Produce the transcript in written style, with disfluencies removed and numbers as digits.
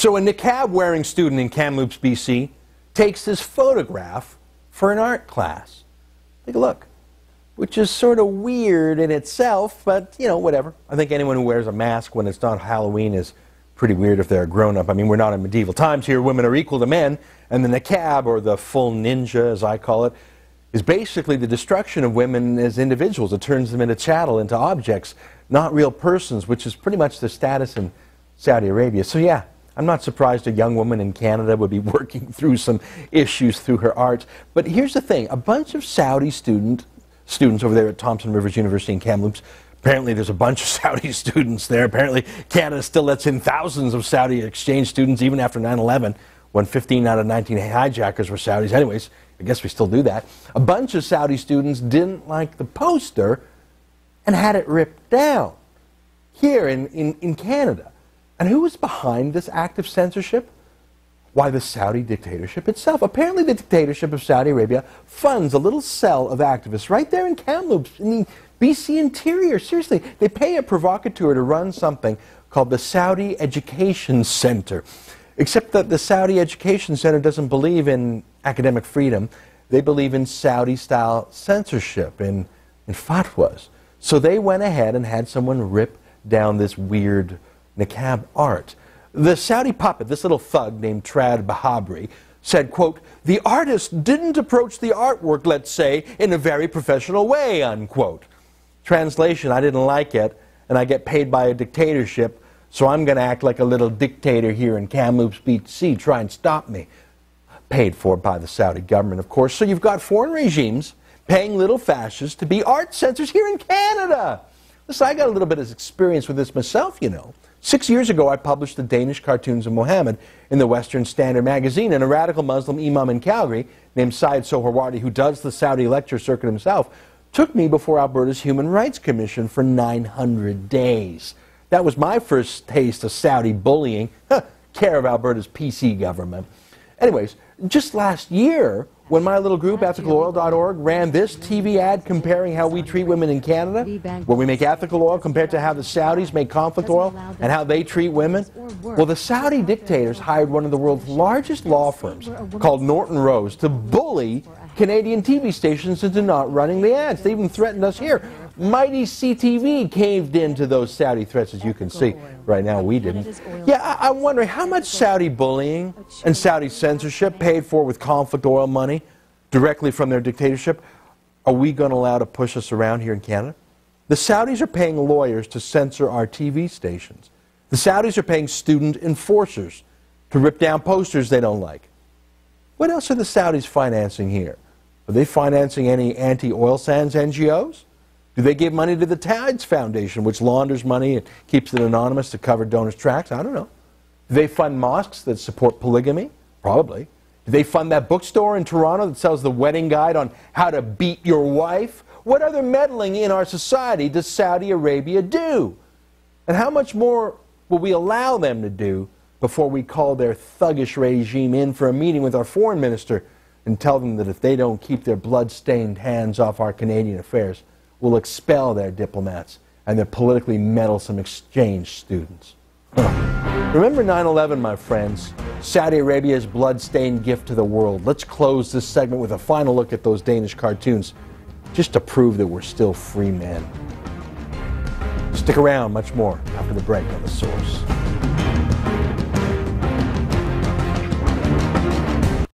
So a niqab-wearing student in Kamloops, BC, takes this photograph for an art class. Take a look. Which is sort of weird in itself, but, you know, whatever. I think anyone who wears a mask when it's not Halloween is pretty weird if they're a grown-up. I mean, we're not in medieval times here. Women are equal to men, and the niqab, or the full ninja, as I call it, is basically the destruction of women as individuals. It turns them into chattel, into objects, not real persons, which is pretty much the status in Saudi Arabia. So yeah, I'm not surprised a young woman in Canada would be working through some issues through her art. But here's the thing, a bunch of Saudi students over there at Thompson Rivers University in Kamloops, apparently there's a bunch of Saudi students there. Apparently Canada still lets in thousands of Saudi exchange students even after 9/11, when 15 out of 19 hijackers were Saudis. Anyways, I guess we still do that. A bunch of Saudi students didn't like the poster and had it ripped down here in Canada. And who was behind this act of censorship? Why, the Saudi dictatorship itself. Apparently the dictatorship of Saudi Arabia funds a little cell of activists right there in Kamloops, in the BC interior. Seriously, they pay a provocateur to run something called the Saudi Education Center. Except that the Saudi Education Center doesn't believe in academic freedom. They believe in Saudi-style censorship, in fatwas. So they went ahead and had someone rip down this weird niqab art. The Saudi puppet, this little thug named Trad Bahabri, said, quote, "The artist didn't approach the artwork, let's say, in a very professional way," unquote. Translation, I didn't like it, and I get paid by a dictatorship, so I'm going to act like a little dictator here in Kamloops, BC, try and stop me. Paid for by the Saudi government, of course. So you've got foreign regimes paying little fascists to be art censors here in Canada. Listen, I got a little bit of experience with this myself, you know. 6 years ago, I published the Danish cartoons of Mohammed in the Western Standard magazine, and a radical Muslim imam in Calgary named Syed Sohrawardy, who does the Saudi lecture circuit himself, took me before Alberta's Human Rights Commission for 900 days. That was my first taste of Saudi bullying, care of Alberta's PC government. Anyways, just last year, when my little group, ethicaloil.org, ran this TV ad comparing how we treat women in Canada, where we make ethical oil compared to how the Saudis make conflict oil and how they treat women, well, the Saudi dictators hired one of the world's largest law firms, called Norton Rose, to bully Canadian TV stations into not running the ads. They even threatened us here. Mighty CTV caved into those Saudi threats, as you can see. Right now, we didn't. Yeah, I'm wondering how much Saudi bullying and Saudi censorship, paid for with conflict oil money directly from their dictatorship, are we going to allow to push us around here in Canada? The Saudis are paying lawyers to censor our TV stations. The Saudis are paying student enforcers to rip down posters they don't like. What else are the Saudis financing here? Are they financing any anti-oil sands NGOs? Do they give money to the Tides Foundation, which launders money and keeps it anonymous to cover donors' tracks? I don't know. Do they fund mosques that support polygamy? Probably. Do they fund that bookstore in Toronto that sells the wedding guide on how to beat your wife? What other meddling in our society does Saudi Arabia do? And how much more will we allow them to do before we call their thuggish regime in for a meeting with our foreign minister and tell them that if they don't keep their blood-stained hands off our Canadian affairs, we'll expel their diplomats and their politically meddlesome exchange students? Remember 9/11, my friends, Saudi Arabia's blood-stained gift to the world. Let's close this segment with a final look at those Danish cartoons, just to prove that we're still free men. Stick around, much more after the break on The Source.